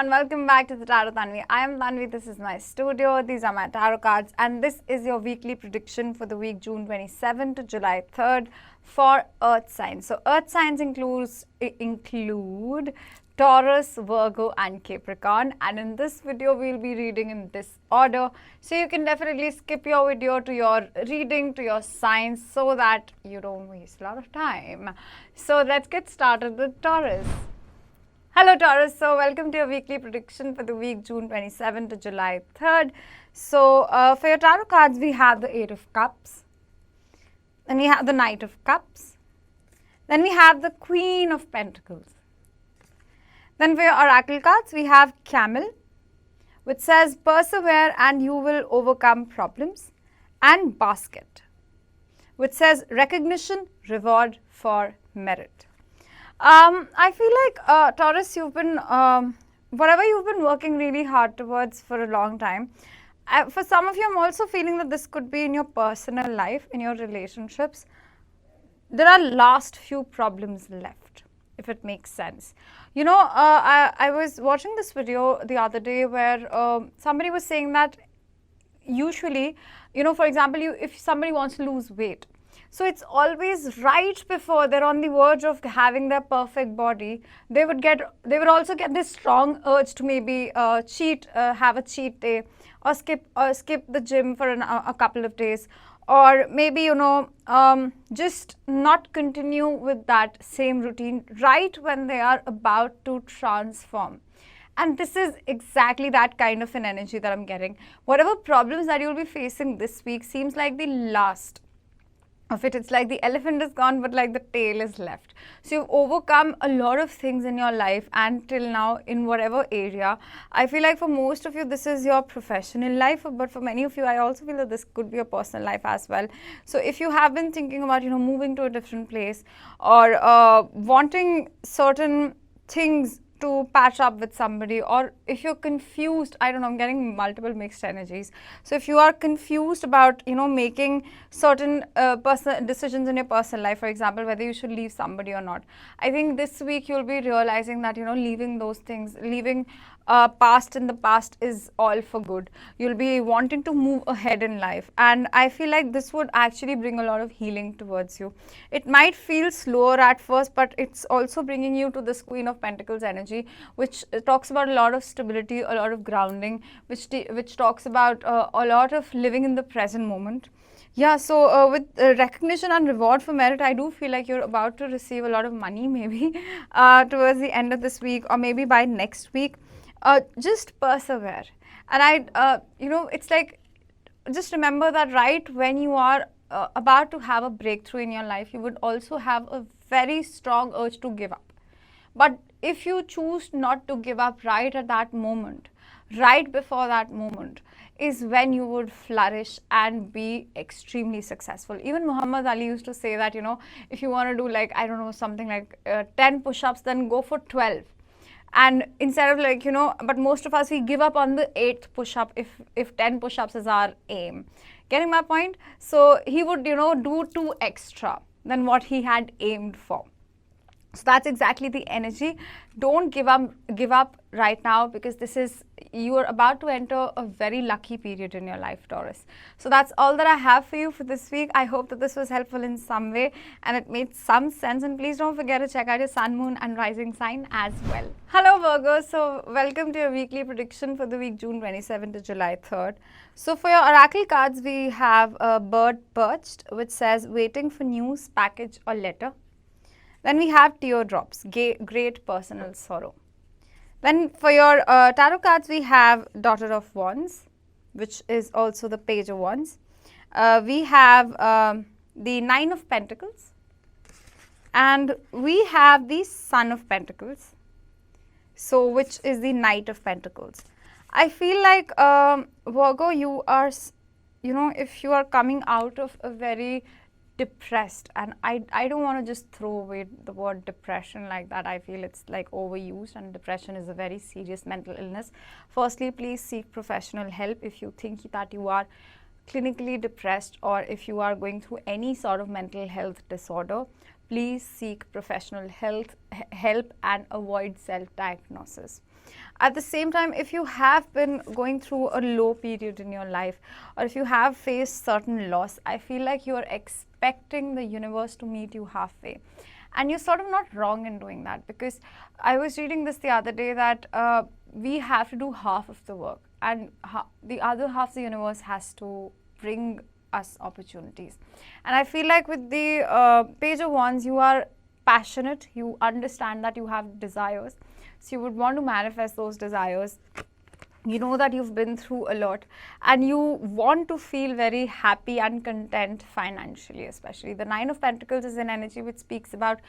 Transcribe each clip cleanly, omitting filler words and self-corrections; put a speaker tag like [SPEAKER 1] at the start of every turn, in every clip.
[SPEAKER 1] everyone, welcome back to the Tarot Tanvi. I am Tanvi, this is my studio, these are my tarot cards, and this is your weekly prediction for the week June 27 to July 3rd for Earth signs. So Earth signs include Taurus, Virgo and Capricorn, and in this video we'll be reading in this order. So you can definitely skip your video to your reading, to your signs, so that you don't waste a lot of time. So let's get started with Taurus. Hello Taurus, so welcome to your weekly prediction for the week June 27 to July 3rd. So for your tarot cards, we have the 8 of Cups, then we have the Knight of Cups, then we have the Queen of Pentacles. Then for your oracle cards, we have Camel, which says persevere and you will overcome problems, and Basket, which says recognition, reward for merit. I feel like Taurus, you've been, whatever you've been working really hard towards for a long time, for some of you, I'm also feeling that this could be in your personal life, in your relationships. There are last few problems left, if it makes sense. You know, I was watching this video the other day where somebody was saying that usually, you know, for example, if somebody wants to lose weight, so it's always right before they're on the verge of having their perfect body, they would also get this strong urge to maybe cheat, have a cheat day, or skip the gym for a couple of days, or maybe, you know, just not continue with that same routine right when they are about to transform. And this is exactly that kind of an energy that I'm getting. Whatever problems that you'll be facing this week seems like the last of it. It's like the elephant is gone, but like the tail is left. So you've overcome a lot of things in your life, and till now in whatever area. I feel like for most of you this is your professional life, but for many of you I also feel that this could be your personal life as well. So if you have been thinking about, you know, moving to a different place, or wanting certain things to patch up with somebody, or if you're confused, I don't know, I'm getting multiple mixed energies. So if you are confused about, you know, making certain personal decisions in your personal life, for example, whether you should leave somebody or not, I think this week you'll be realizing that, you know, leaving those things, leaving past in the past is all for good. You'll be wanting to move ahead in life, and I feel like this would actually bring a lot of healing towards you. It might feel slower at first, but it's also bringing you to this Queen of Pentacles energy, which talks about a lot of stability, a lot of grounding, which talks about a lot of living in the present moment. Yeah, so with recognition and reward for merit, I do feel like you're about to receive a lot of money maybe towards the end of this week, or maybe by next week. Just persevere. And you know, it's like, just remember that right when you are about to have a breakthrough in your life, you would also have a very strong urge to give up. But if you choose not to give up right at that moment, right before that moment, is when you would flourish and be extremely successful. Even Muhammad Ali used to say that, you know, if you want to do, like, I don't know, something like 10 push-ups, then go for 12. And instead of, like, you know, but most of us, we give up on the 8th push-up if 10 push-ups is our aim. Getting my point? So he would, you know, do 2 extra than what he had aimed for. So that's exactly the energy. Don't give up right now, because this is, you are about to enter a very lucky period in your life, Taurus. So that's all that I have for you for this week. I hope that this was helpful in some way and it made some sense. And please don't forget to check out your sun, moon and rising sign as well. Hello Virgo, so welcome to your weekly prediction for the week June 27 to July 3rd. So for your oracle cards, we have a bird perched, which says waiting for news, package or letter. Then we have teardrops, great personal sorrow. Then for your tarot cards, we have Daughter of Wands, which is also the Page of Wands. We have the 9 of Pentacles, and we have the Son of Pentacles, so which is the Knight of Pentacles. I feel like Virgo, you are, you know, if you are coming out of a very depressed, and I don't want to just throw away the word depression like that. I feel it's like overused, and depression is a very serious mental illness. Firstly, please seek professional help if you think that you are clinically depressed, or if you are going through any sort of mental health disorder. Please seek professional help and avoid self-diagnosis. At the same time, if you have been going through a low period in your life, or if you have faced certain loss, I feel like you're expecting the universe to meet you halfway. And you're sort of not wrong in doing that, because I was reading this the other day that we have to do half of the work, and the other half the universe has to bring us opportunities. And I feel like with the Page of Wands, you are passionate, you understand that you have desires, so you would want to manifest those desires. You know that you've been through a lot, and you want to feel very happy and content financially, especially. The Nine of Pentacles is an energy which speaks about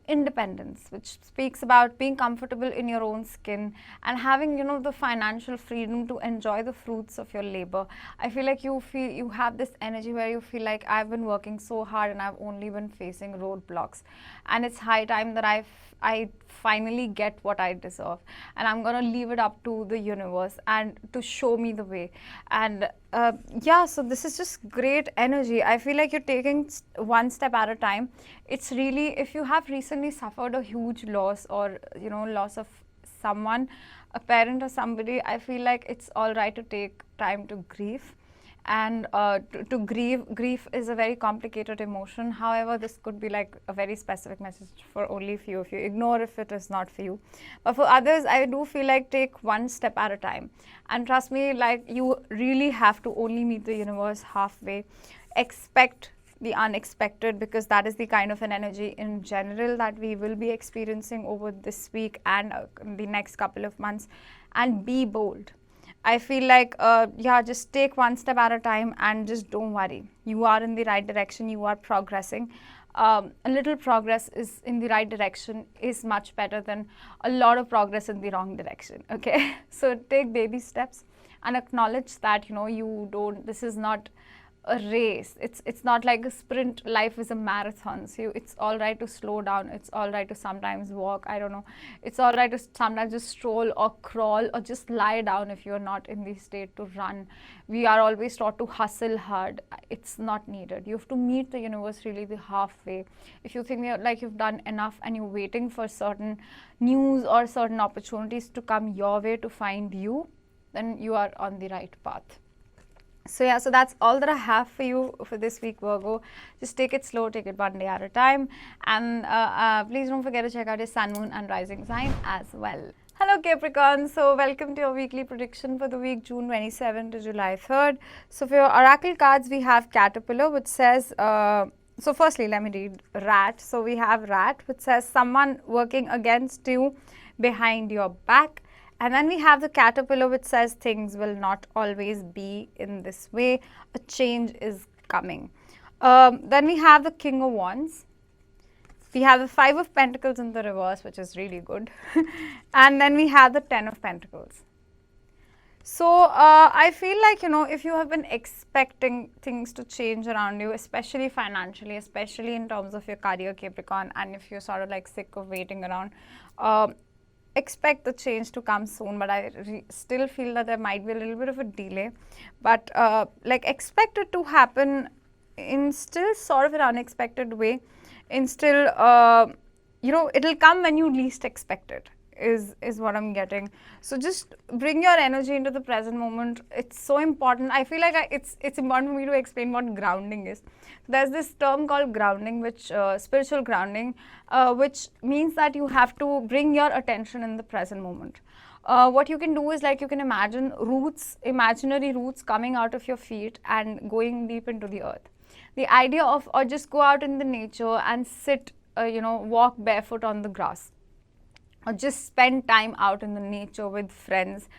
[SPEAKER 1] independence, which speaks about being comfortable in your own skin and having, you know, the financial freedom to enjoy the fruits of your labor. I feel like you have this energy where you feel like, I've been working so hard and I've only been facing roadblocks, and it's high time that I finally get what I deserve, and I'm gonna leave it up to the universe and to show me the way. And yeah, so this is just great energy. I feel like you're taking one step at a time. It's really, if you have recently suffered a huge loss, or, you know, loss of someone, a parent or somebody, I feel like it's all right to take time to grieve. And to grief is a very complicated emotion. However, this could be like a very specific message for only few of you. Ignore if it is not for you. But for others, I do feel like take one step at a time. And trust me, like, you really have to only meet the universe halfway. Expect the unexpected, because that is the kind of an energy in general that we will be experiencing over this week and the next couple of months. And be bold. I feel like, yeah, just take one step at a time and just don't worry. You are in the right direction. You are progressing. A little progress is in the right direction is much better than a lot of progress in the wrong direction. Okay, so take baby steps and acknowledge that, you know, this is not a race. It's not like a sprint. Life is a marathon. So it's all right to slow down. It's all right to sometimes walk. I don't know. It's all right to sometimes just stroll or crawl or just lie down if you're not in the state to run. We are always taught to hustle hard. It's not needed. You have to meet the universe really the halfway. If you think like you've done enough and you're waiting for certain news or certain opportunities to come your way to find you, then you are on the right path. So yeah, so that's all that I have for you for this week, Virgo. Just take it slow, take it one day at a time. And please don't forget to check out your sun, moon and rising sign as well. Hello Capricorn, so welcome to your weekly prediction for the week June 27 to July 3rd. So for your oracle cards, we have Caterpillar, which says, so firstly, let me read Rat. So we have Rat, which says someone working against you behind your back. And then we have the Caterpillar, which says things will not always be in this way. A change is coming. Then we have the King of Wands. We have the Five of Pentacles in the reverse, which is really good. And then we have the Ten of Pentacles. So I feel like, you know, if you have been expecting things to change around you, especially financially, especially in terms of your career, Capricorn, and if you're sort of like sick of waiting around, expect the change to come soon. But I still feel that there might be a little bit of a delay, but like expect it to happen in still sort of an unexpected way, in still you know, it'll come when you least expect it, is what I'm getting. So just bring your energy into the present moment. It's so important. I feel like it's important for me to explain what grounding is. There's this term called grounding, which spiritual grounding, which means that you have to bring your attention in the present moment. What you can do is, like, you can imagine roots, imaginary roots coming out of your feet and going deep into the earth. The idea of, or just go out in the nature and sit, you know, walk barefoot on the grass, or just spend time out in the nature with friends.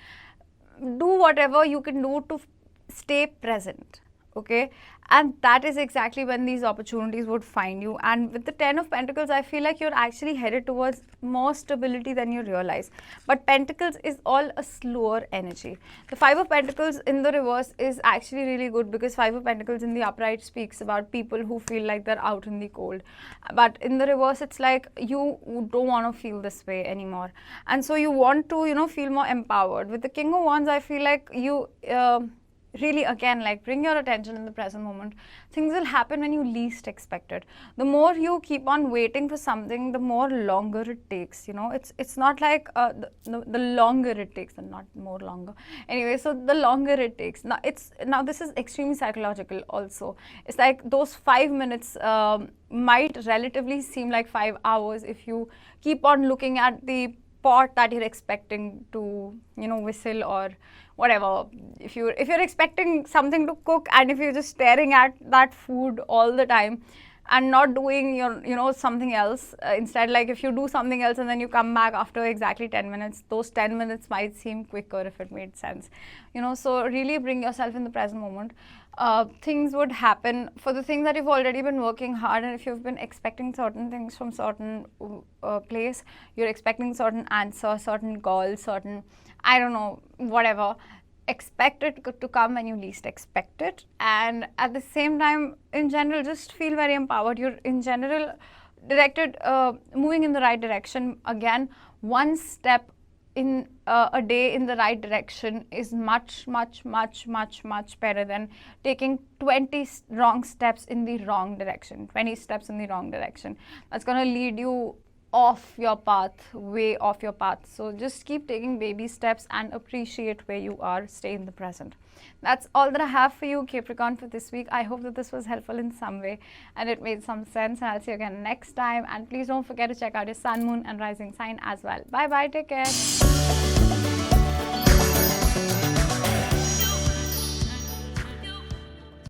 [SPEAKER 1] Do whatever you can do to stay present, okay? And that is exactly when these opportunities would find you. And with the Ten of Pentacles, I feel like you're actually headed towards more stability than you realize. But Pentacles is all a slower energy. The Five of Pentacles in the reverse is actually really good, because Five of Pentacles in the upright speaks about people who feel like they're out in the cold. But in the reverse, it's like you don't want to feel this way anymore. And so you want to, you know, feel more empowered. With the King of Wands, I feel like really, again, like, bring your attention in the present moment. Things will happen when you least expect it. The more you keep on waiting for something, the more longer it takes. It's not like the longer it takes, and not more longer. Anyway, so the longer it takes. Now this is extremely psychological also. It's like those 5 minutes might relatively seem like 5 hours if you keep on looking at the pot that you're expecting to whistle or whatever. If you're expecting something to cook, and if you're just staring at that food all the time and not doing your something else, instead, like, if you do something else and then you come back after exactly 10 minutes, those 10 minutes might seem quicker, if it made sense. So really bring yourself in the present moment. Things would happen for the things that you've already been working hard, and if you've been expecting certain things from certain place, you're expecting certain answer, certain goal, certain, I don't know, whatever, expect it to come when you least expect it. And at the same time, in general, just feel very empowered. You're in general directed, moving in the right direction. Again, one step in a day in the right direction is much better than taking 20 wrong steps in the wrong direction, 20 steps in the wrong direction. That's going to lead you off your path, way off your path. So just keep taking baby steps and appreciate where you are. Stay in the present. That's all that I have for you, Capricorn, for this week. I hope that this was helpful in some way and it made some sense, and I'll see you again next time. And please don't forget to check out your sun, moon and rising sign as well. Bye bye, take care.